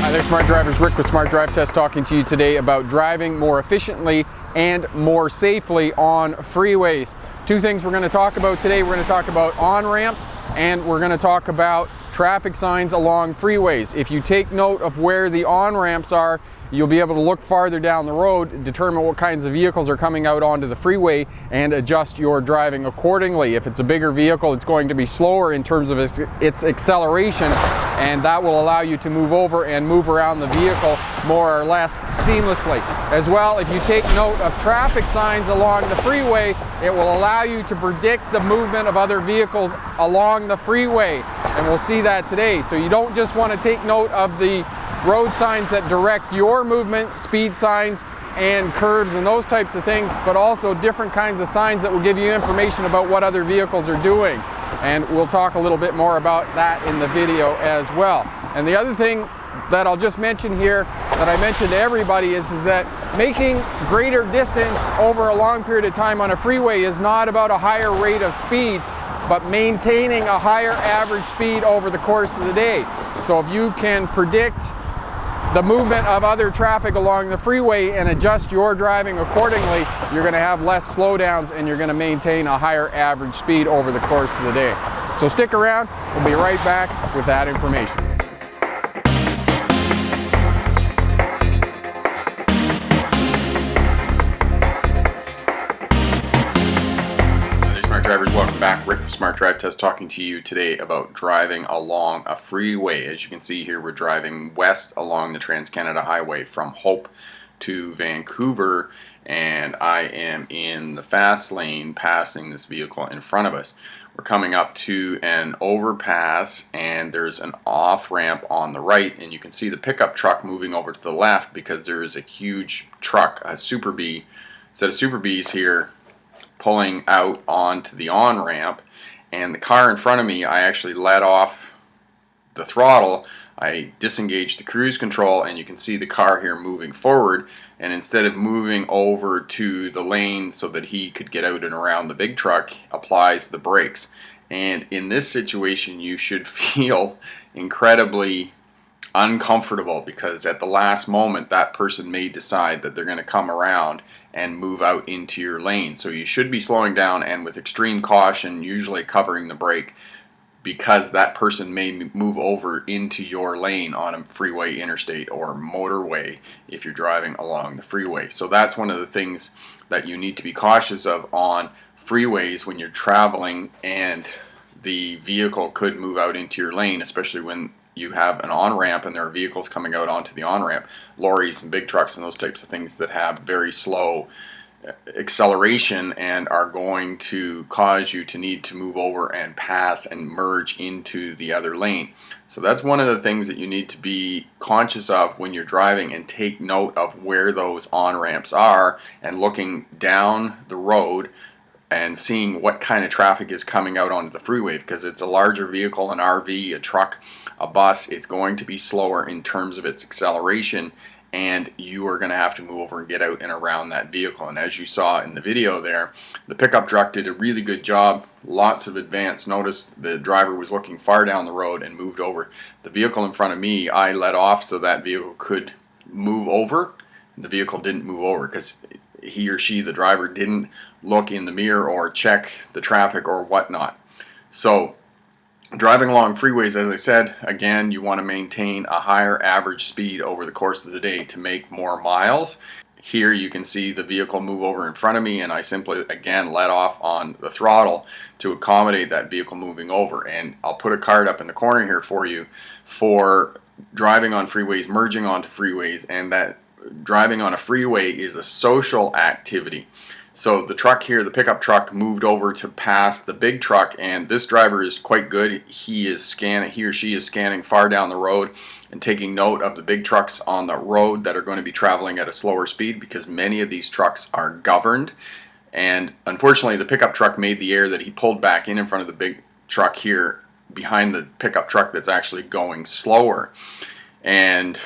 Hi there, Smart Drivers. Rick with Smart Drive Test talking to you today about driving more efficiently and more safely on freeways. Two things we're going to talk about today. We're going to talk about on-ramps and we're going to talk about traffic signs along freeways. If you take note of where the on-ramps are, you'll be able to look farther down the road, determine what kinds of vehicles are coming out onto the freeway, and adjust your driving accordingly. If it's a bigger vehicle, it's going to be slower in terms of its acceleration, and that will allow you to move over and move around the vehicle more or less seamlessly. As well, if you take note of traffic signs along the freeway, it will allow you to predict the movement of other vehicles along the freeway, and we'll see that today. So you don't just want to take note of the road signs that direct your movement, speed signs and curbs and those types of things, but also different kinds of signs that will give you information about what other vehicles are doing. And we'll talk a little bit more about that in the video as well. And the other thing that I'll just mention here, that I mentioned to everybody, is that making greater distance over a long period of time on a freeway is not about a higher rate of speed, but maintaining a higher average speed over the course of the day. So if you can predict the movement of other traffic along the freeway and adjust your driving accordingly, you're going to have less slowdowns and you're going to maintain a higher average speed over the course of the day. So stick around, we'll be right back with that information. Drivers, welcome back. Rick from Smart Drive Test talking to you today about driving along a freeway. As you can see here, we're driving west along the Trans-Canada Highway from Hope to Vancouver, and I am in the fast lane passing this vehicle in front of us. We're coming up to an overpass and there's an off-ramp on the right, and you can see the pickup truck moving over to the left because there is a huge truck, a Super Bee, set of Super Bees here, pulling out onto the on-ramp. And the car in front of me, I actually let off the throttle, I disengaged the cruise control, and you can see the car here moving forward, and instead of moving over to the lane so that he could get out and around the big truck, applies the brakes. And in this situation you should feel incredibly uncomfortable, because at the last moment that person may decide that they're going to come around and move out into your lane. So you should be slowing down and with extreme caution, usually covering the brake, because that person may move over into your lane on a freeway, interstate, or motorway if you're driving along the freeway. So that's one of the things that you need to be cautious of on freeways when you're traveling and the vehicle could move out into your lane, especially when you have an on-ramp and there are vehicles coming out onto the on-ramp, lorries and big trucks and those types of things that have very slow acceleration and are going to cause you to need to move over and pass and merge into the other lane. So that's one of the things that you need to be conscious of when you're driving, and take note of where those on-ramps are and looking down the road and seeing what kind of traffic is coming out onto the freeway, because it's a larger vehicle, an RV, a truck, a bus. It's going to be slower in terms of its acceleration, and you are going to have to move over and get out and around that vehicle. And as you saw in the video there, the pickup truck did a really good job, lots of advance notice. The driver was looking far down the road and moved over. The vehicle in front of me, I let off so that vehicle could move over. The vehicle didn't move over because he or she, the driver, didn't look in the mirror or check the traffic or whatnot. So driving along freeways, as I said, again, you want to maintain a higher average speed over the course of the day to make more miles. Here you can see the vehicle move over in front of me, and I simply again let off on the throttle to accommodate that vehicle moving over. And I'll put a card up in the corner here for you for driving on freeways, merging onto freeways, and that driving on a freeway is a social activity. So the truck here, the pickup truck, moved over to pass the big truck, and this driver is quite good. He or she is scanning far down the road and taking note of the big trucks on the road that are going to be traveling at a slower speed, because many of these trucks are governed. And unfortunately, the pickup truck made the error that he pulled back in front of the big truck here behind the pickup truck that's actually going slower. And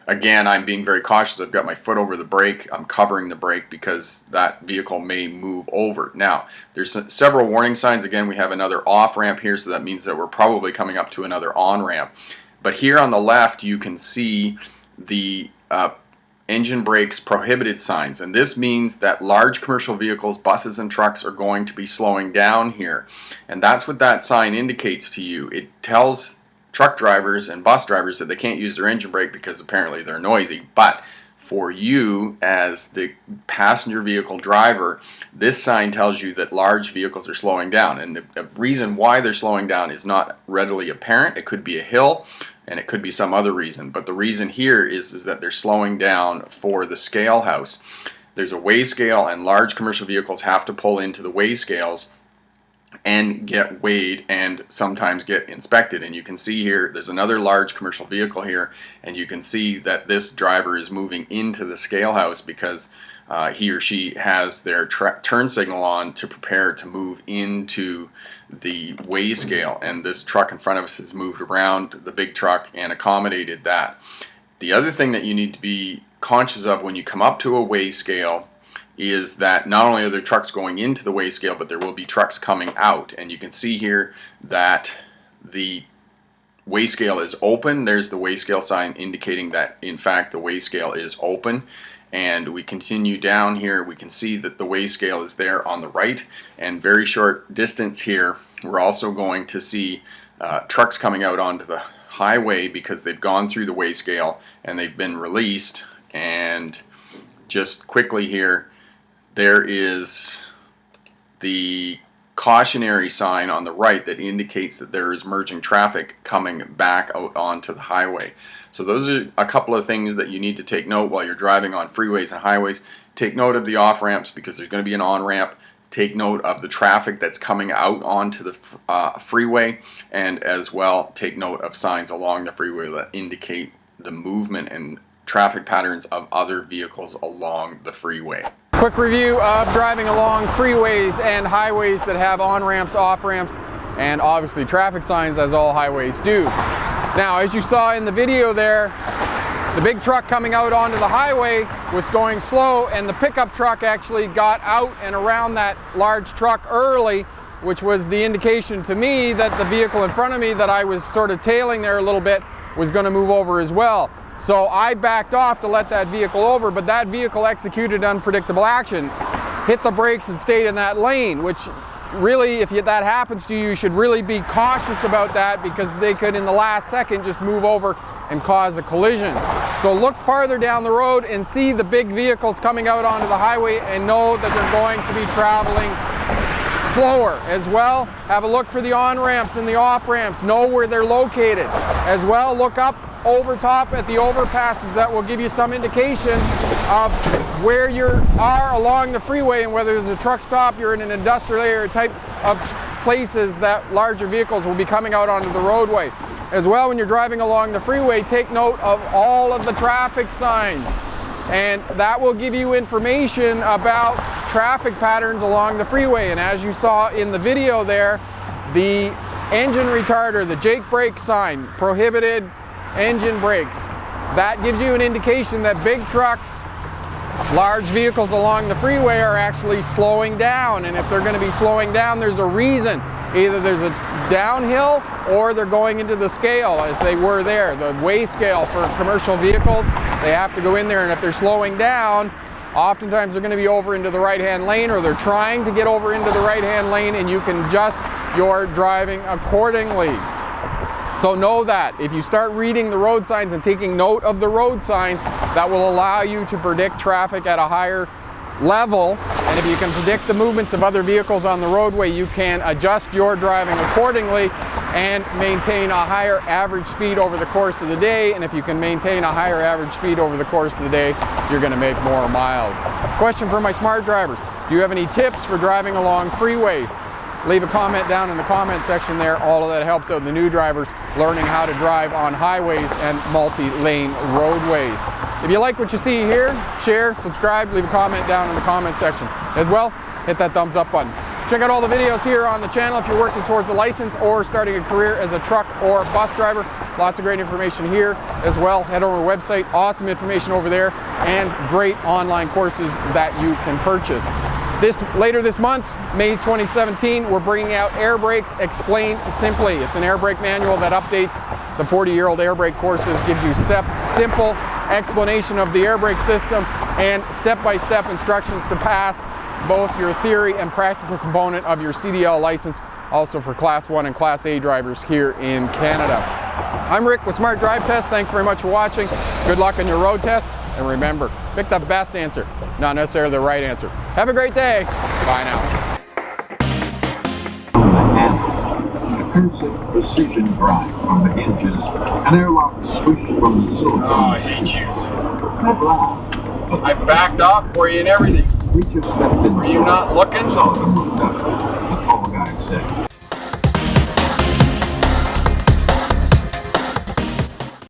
again, I'm being very cautious. I've got my foot over the brake. I'm covering the brake because that vehicle may move over. Now, there's several warning signs. Again, we have another off-ramp here, so that means that we're probably coming up to another on-ramp. But here on the left you can see the engine brakes prohibited signs, and this means that large commercial vehicles, buses and trucks are going to be slowing down here, and that's what that sign indicates to you. It tells truck drivers and bus drivers that they can't use their engine brake because apparently they're noisy. But for you as the passenger vehicle driver, this sign tells you that large vehicles are slowing down, and the reason why they're slowing down is not readily apparent. It could be a hill, and it could be some other reason, but the reason here is that they're slowing down for the scale house. There's a weigh scale, and large commercial vehicles have to pull into the weigh scales and get weighed and sometimes get inspected. And you can see here there's another large commercial vehicle here, and you can see that this driver is moving into the scale house because he or she has their turn signal on to prepare to move into the weigh scale, and this truck in front of us has moved around the big truck and accommodated that. The other thing that you need to be conscious of when you come up to a weigh scale is that not only are there trucks going into the weigh scale, but there will be trucks coming out, and you can see here that the weigh scale is open. There's the weigh scale sign indicating that in fact the weigh scale is open. And we continue down here, we can see that the weigh scale is there on the right, and very short distance here we're also going to see trucks coming out onto the highway because they've gone through the weigh scale and they've been released. And just quickly here, there is the cautionary sign on the right that indicates that there is merging traffic coming back out onto the highway. So those are a couple of things that you need to take note while you're driving on freeways and highways. Take note of the off ramps because there's going to be an on ramp. Take note of the traffic that's coming out onto the freeway, and as well take note of signs along the freeway that indicate the movement and traffic patterns of other vehicles along the freeway. Quick review of driving along freeways and highways that have on-ramps, off-ramps, and obviously traffic signs, as all highways do. Now, as you saw in the video there, the big truck coming out onto the highway was going slow, and the pickup truck actually got out and around that large truck early, which was the indication to me that the vehicle in front of me that I was sort of tailing there a little bit was going to move over as well. So I backed off to let that vehicle over, but that vehicle executed unpredictable action, hit the brakes and stayed in that lane, which really, if that happens to you, you should really be cautious about that because they could in the last second just move over and cause a collision. So look farther down the road and see the big vehicles coming out onto the highway and know that they're going to be traveling slower. As well, have a look for the on-ramps and the off-ramps, know where they're located. As well, look up over top at the overpasses. That will give you some indication of where you are along the freeway and whether there's a truck stop, you're in an industrial area, types of places that larger vehicles will be coming out onto the roadway. As well, when you're driving along the freeway, take note of all of the traffic signs, and that will give you information about traffic patterns along the freeway. And as you saw in the video there, the engine retarder, the Jake brake sign, prohibited engine brakes, that gives you an indication that big trucks, large vehicles along the freeway are actually slowing down. And if they're going to be slowing down, there's a reason. Either there's a downhill or they're going into the scale as they were there, the weigh scale for commercial vehicles. They have to go in there, and if they're slowing down, oftentimes they're going to be over into the right-hand lane, or they're trying to get over into the right-hand lane, and you can adjust your driving accordingly. So know that if you start reading the road signs and taking note of the road signs, that will allow you to predict traffic at a higher level. And if you can predict the movements of other vehicles on the roadway, you can adjust your driving accordingly and maintain a higher average speed over the course of the day. And if you can maintain a higher average speed over the course of the day, you're going to make more miles. Question for my smart drivers: do you have any tips for driving along freeways? Leave a comment down in the comment section there. All of that helps out the new drivers learning how to drive on highways and multi-lane roadways. If you like what you see here, share, subscribe, leave a comment down in the comment section. As well, hit that thumbs up button. Check out all the videos here on the channel if you're working towards a license or starting a career as a truck or bus driver. Lots of great information here as well. Head over to our website, awesome information over there, and great online courses that you can purchase. Later this month, May 2017, we're bringing out Air Brakes Explained Simply. It's an air brake manual that updates The 40-year-old air brake courses gives you simple explanation of the air brake system and step-by-step instructions to pass both your theory and practical component of your CDL license, also for Class 1 and Class A drivers here in Canada. I'm Rick with Smart Drive Test. Thanks very much for watching. Good luck on your road test, and remember, pick the best answer, not necessarily the right answer. Have a great day. Bye now. Cursive precision drive from the hinges, an airlock swoosh from the silicone. Oh, I hate you. Not loud. I backed off for you and everything. We just stepped in. Were you not looking? Saw them looked up. That's all the guy said.